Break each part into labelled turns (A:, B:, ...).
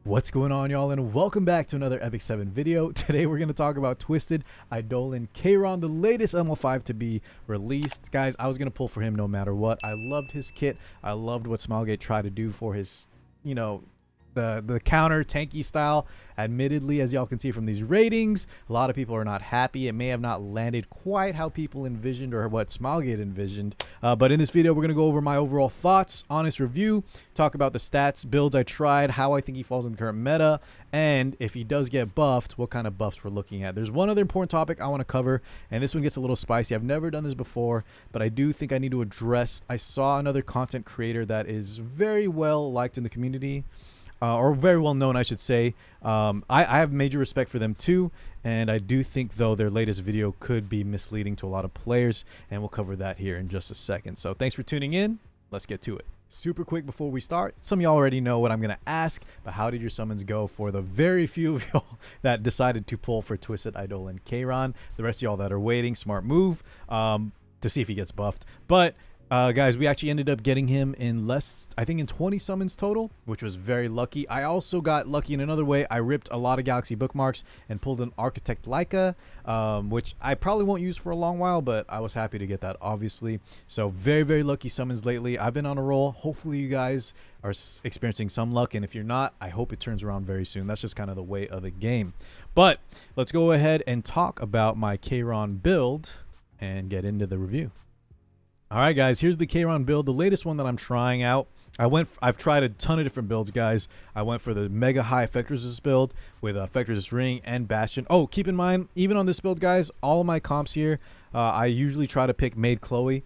A: What's going on, y'all, and welcome back to another Epic 7 video. Today we're going to talk about Twisted Eidolon Kayron, the latest ML5 to be released. Guys, I was going to pull for him no matter what. I loved his kit. I loved what Smilegate tried to do for his, the counter tanky style. Admittedly, as y'all can see from these ratings, a lot of people are not happy. It may have not landed quite how people envisioned or what Smilegate envisioned. But in this video, we're going to go over my overall thoughts, honest review, talk about the stats, builds I tried, how I think he falls in the current meta, and if he does get buffed, what kind of buffs we're looking at. There's one other important topic I want to cover, and this one gets a little spicy. I've never done this before, but I do think I need to address. I saw another content creator that is very well liked in the community, or very well known, I should say. I have major respect for them too, and I do think though their latest video could be misleading to a lot of players, and we'll cover that here in just a second. So thanks for tuning in. Let's get to it. Super quick before we start, some of y'all already know what I'm going to ask, but how did your summons go for the very few of y'all that decided to pull for Twisted Eidolon Kayron? The rest of y'all that are waiting, smart move to see if he gets buffed. But guys, we actually ended up getting him in I think in 20 summons total, which was very lucky. I also got lucky in another way. I ripped a lot of Galaxy bookmarks and pulled an Architect Leica, which I probably won't use for a long while, but I was happy to get that, obviously. So very, very lucky summons lately. I've been on a roll. Hopefully you guys are experiencing some luck, and if you're not, I hope it turns around very soon. That's just kind of the way of the game. But let's go ahead and talk about my Kayron build and get into the review. All right, guys, here's the Kayron build, the latest one that I'm trying out. I've tried a ton of different builds, guys. I went for the mega high effect resist build with effect resist ring and bastion. Oh, keep in mind, even on this build, guys, all of my comps here, I usually try to pick Maid Chloe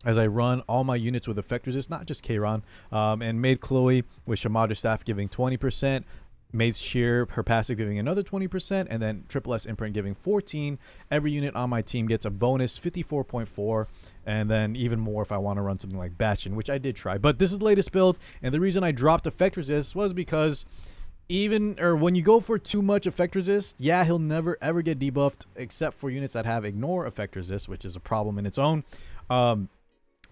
A: as I run all my units with effect resist, not just Kayron. And Maid Chloe with Shamadra Staff giving 20%. Maid's Cheer, her passive giving another 20%, and then Triple S Imprint giving 14. Every unit on my team gets a bonus 54.4, and then even more if I want to run something like Bastion, which I did try. But this is the latest build, and the reason I dropped effect resist was because when you go for too much effect resist, yeah, he'll never ever get debuffed except for units that have ignore effect resist, which is a problem in its own.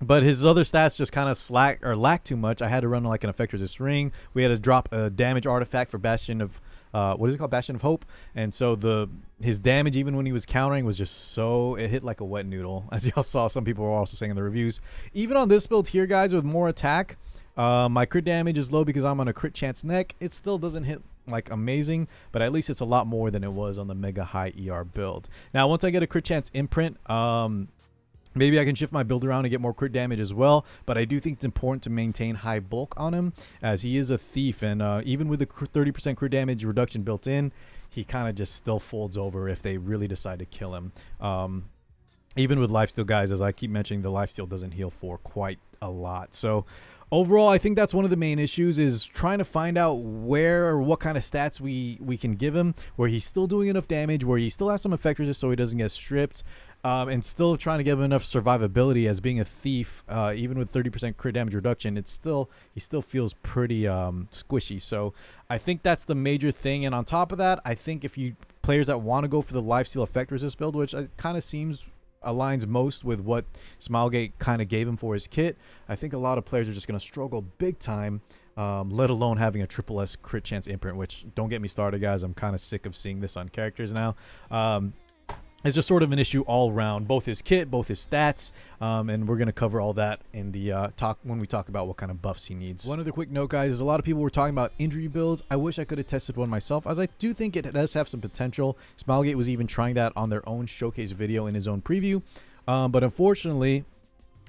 A: But his other stats just kind of lack too much. I had to run like an effect resist ring. We had to drop a damage artifact for Bastion of what is it called? Bastion of Hope. And so his damage, even when he was countering, was just so, it hit like a wet noodle. As y'all saw, some people were also saying in the reviews. Even on this build here, guys, with more attack, my crit damage is low because I'm on a crit chance neck. It still doesn't hit like amazing, but at least it's a lot more than it was on the mega high ER build. Now, once I get a crit chance imprint, maybe I can shift my build around and get more crit damage as well, but I do think it's important to maintain high bulk on him, as he is a thief, and even with the 30% crit damage reduction built in, he kind of just still folds over if they really decide to kill him. Even with lifesteal, guys, as I keep mentioning, the lifesteal doesn't heal for quite a lot. So overall, I think that's one of the main issues, is trying to find out where or what kind of stats we can give him, where he's still doing enough damage, where he still has some effect resist so he doesn't get stripped, and still trying to give him enough survivability. As being a thief, even with 30% crit damage reduction, he still feels pretty squishy. So I think that's the major thing. And on top of that, I think if you players that want to go for the lifesteal effect resist build, which kind of seems aligns most with what Smilegate kind of gave him for his kit, I think a lot of players are just going to struggle big time, let alone having a triple S crit chance imprint, which, don't get me started, guys, I'm kind of sick of seeing this on characters now. It's just sort of an issue all around, both his kit, both his stats, and we're going to cover all that in the when we talk about what kind of buffs he needs. One other quick note, guys, is a lot of people were talking about injury builds. I wish I could have tested one myself, as I do think it does have some potential. Smilegate was even trying that on their own showcase video in his own preview, but unfortunately,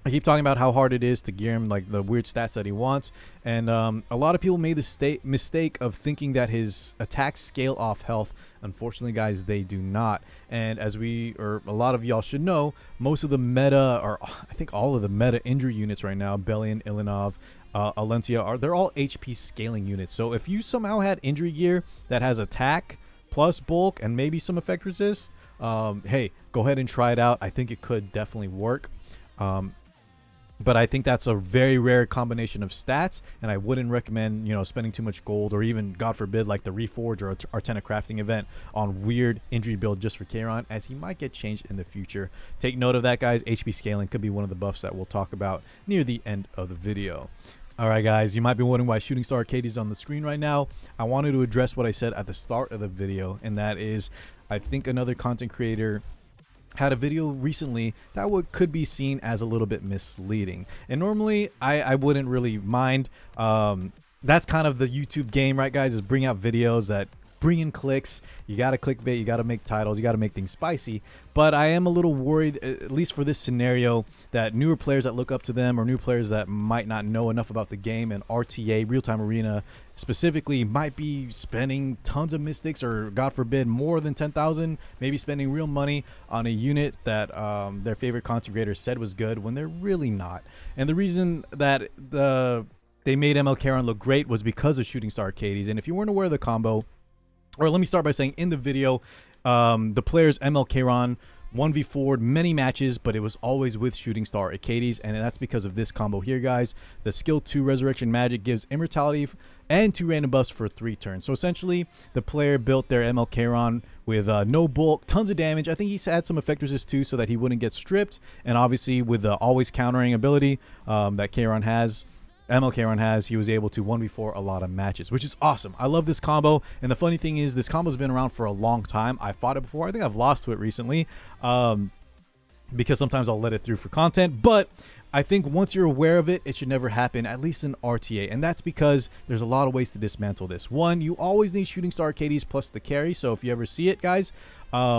A: I keep talking about how hard it is to gear him like the weird stats that he wants, and a lot of people made the mistake of thinking that his attacks scale off health. Unfortunately, guys, they do not. And as a lot of y'all should know, most of the meta, or I think all of the meta injury units right now, Belian, Ilinov, Alencia, they're all HP scaling units. So if you somehow had injury gear that has attack plus bulk and maybe some effect resist, hey, go ahead and try it out. I think it could definitely work. But I think that's a very rare combination of stats, and I wouldn't recommend, spending too much gold, or even, God forbid, like the Reforge or Artena crafting event on weird injury build just for Kayron, as he might get changed in the future. Take note of that, guys. HP scaling could be one of the buffs that we'll talk about near the end of the video. All right, guys, you might be wondering why Shooting Star Arcade is on the screen right now. I wanted to address what I said at the start of the video, and that is I think another content creator had a video recently that could be seen as a little bit misleading. And normally I wouldn't really mind. That's kind of the YouTube game, right, guys, is bring out videos that bring in clicks. You got to clickbait, you got to make titles, you got to make things spicy. But I am a little worried, at least for this scenario, that newer players that look up to them or new players that might not know enough about the game and RTA, real-time arena specifically, might be spending tons of mystics or, God forbid, more than 10,000, maybe spending real money on a unit that their favorite content creator said was good when they're really not. And the reason that they made ML Kayron look great was because of Shooting Star Arcades. And if you weren't aware of the combo, or let me start by saying in the video, the players ML Kayron 1v4'd many matches, but it was always with Shooting Star Arcades, and that's because of this combo here, guys. The skill 2 Resurrection Magic gives immortality and 2 random buffs for 3 turns. So essentially, the player built their ML Kayron with no bulk, tons of damage. I think he's had some effect resist too, so that he wouldn't get stripped, and obviously with the always countering ability that Kayron has, ML Kayron has, he was able to 1v4 a lot of matches, which is awesome. I love this combo, and the funny thing is this combo's been around for a long time. I fought it before. I think I've lost to it recently because sometimes I'll let it through for content, but I think once you're aware of it, it should never happen, at least in RTA, and that's because there's a lot of ways to dismantle this. One, you always need Shooting Star Arcades plus the carry, so if you ever see it, guys,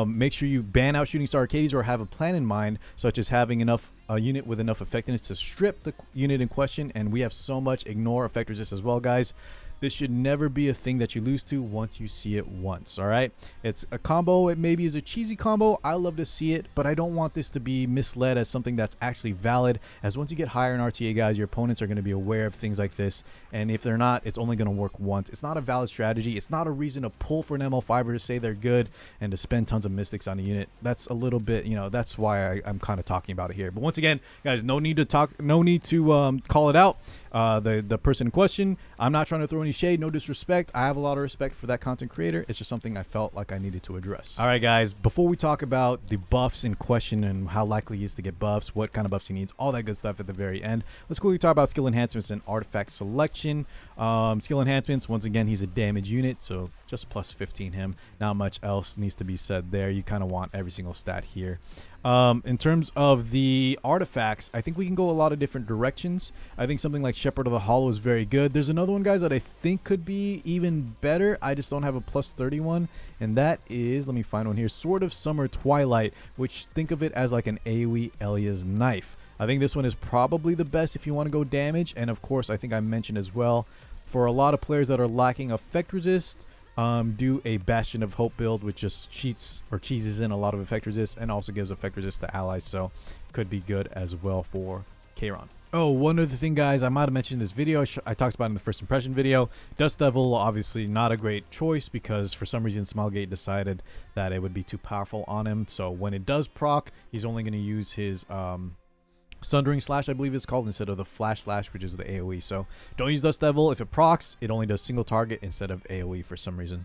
A: make sure you ban out Shooting Star Arcades or have a plan in mind, such as having a unit with enough effectiveness to strip the unit in question, and we have so much ignore effect resist as well, guys. This should never be a thing that you lose to once you see it once, all right? It's a combo. It maybe is a cheesy combo. I love to see it, but I don't want this to be misled as something that's actually valid, as once you get higher in RTA, guys, your opponents are going to be aware of things like this, and if they're not, it's only going to work once. It's not a valid strategy. It's not a reason to pull for an ML5 to say they're good and to spend tons of mystics on a unit. That's a little bit, you know, that's why I'm kind of talking about it here. But once again, guys, no need to call it out. The person in question, I'm not trying to throw any shade, no disrespect. I have a lot of respect for that content creator. It's just something I felt like I needed to address. All right, guys, before we talk about the buffs in question and how likely he is to get buffs, what kind of buffs he needs, all that good stuff at the very end, let's quickly talk about skill enhancements and artifact selection. Skill enhancements, once again, he's a damage unit, so just plus 15 him. Not much else needs to be said there. You kind of want every single stat here. In terms of the artifacts, I think we can go a lot of different directions. I think something like Shepherd of the Hollow is very good. There's another one, guys, that I think could be even better. I just don't have a plus 31, and that is, let me find one here, Sword of Summer Twilight, which think of it as like an AoE Elia's knife. I think this one is probably the best if you want to go damage, and of course, I think I mentioned as well, for a lot of players that are lacking effect resist, do a Bastion of Hope build, which just cheats or cheeses in a lot of effect resist and also gives effect resist to allies, so could be good as well for Kayron. Oh, one other thing, guys, I might have mentioned in this video, I talked about in the first impression video. Dust Devil, obviously not a great choice because for some reason Smilegate decided that it would be too powerful on him, so when it does proc, he's only going to use his Sundering Slash, I believe it's called, instead of the Flash Slash, which is the AoE. So don't use Dust Devil. If it procs, it only does single target instead of AoE for some reason.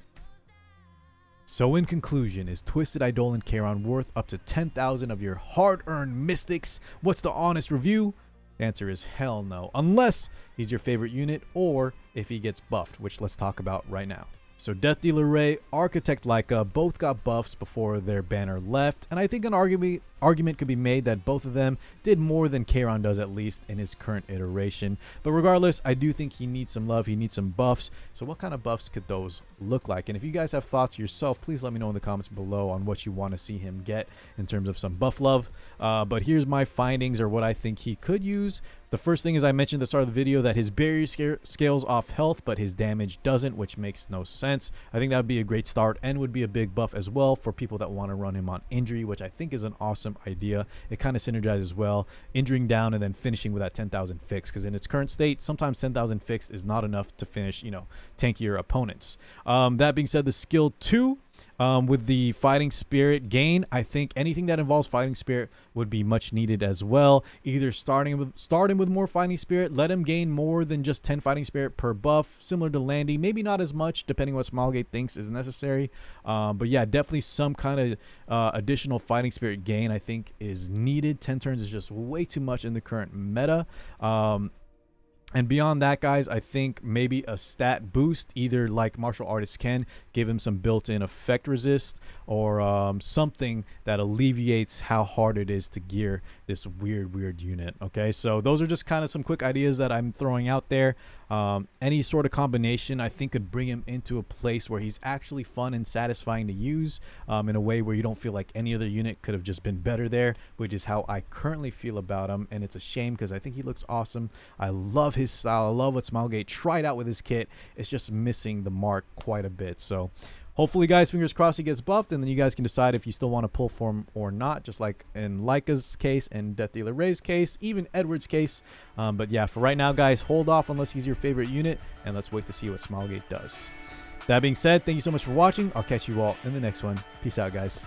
A: So in conclusion, is Twisted Eidolon Kayron worth up to 10,000 of your hard-earned mystics? What's the honest review? The answer is hell no, unless he's your favorite unit or if he gets buffed, which let's talk about right now. So Death Dealer Ray, Architect Leica both got buffs before their banner left, and I think an argument could be made that both of them did more than Kayron does, at least in his current iteration. But regardless, I do think he needs some love, he needs some buffs. So what kind of buffs could those look like? And if you guys have thoughts yourself, please let me know in the comments below on what you want to see him get in terms of some buff love. But here's my findings, or what I think he could use. The first thing is, I mentioned at the start of the video that his barrier scales off health, but his damage doesn't, which makes no sense. I think that would be a great start and would be a big buff as well for people that want to run him on injury, which I think is an awesome idea. It kind of synergizes well, injuring down and then finishing with that 10,000 fix, because in its current state, sometimes 10,000 fixed is not enough to finish, you know, tankier opponents. That being said, the skill 2, with the Fighting Spirit gain, I think anything that involves Fighting Spirit would be much needed as well. Either start him with more Fighting Spirit, let him gain more than just 10 Fighting Spirit per buff, similar to Landy, maybe not as much depending what Smilegate thinks is necessary. But yeah, definitely some kind of additional Fighting Spirit gain I think is needed. 10 turns is just way too much in the current meta. And beyond that, guys, I think maybe a stat boost, either like martial artists can give him some built-in effect resist, or something that alleviates how hard it is to gear this weird unit. Okay, so those are just kind of some quick ideas that I'm throwing out there. Any sort of combination I think could bring him into a place where he's actually fun and satisfying to use, in a way where you don't feel like any other unit could have just been better there, which is how I currently feel about him. And it's a shame because I think he looks awesome. I love his style. I love what Smilegate tried out with his kit. It's just missing the mark quite a bit. So hopefully, guys, fingers crossed he gets buffed, and then you guys can decide if you still want to pull for him or not, just like in Leica's case and Death Dealer Ray's case, even Edward's case. But yeah, for right now, guys, hold off unless he's your favorite unit, and let's wait to see what Smilegate does. That being said, thank you so much for watching. I'll catch you all in the next one. Peace out, guys.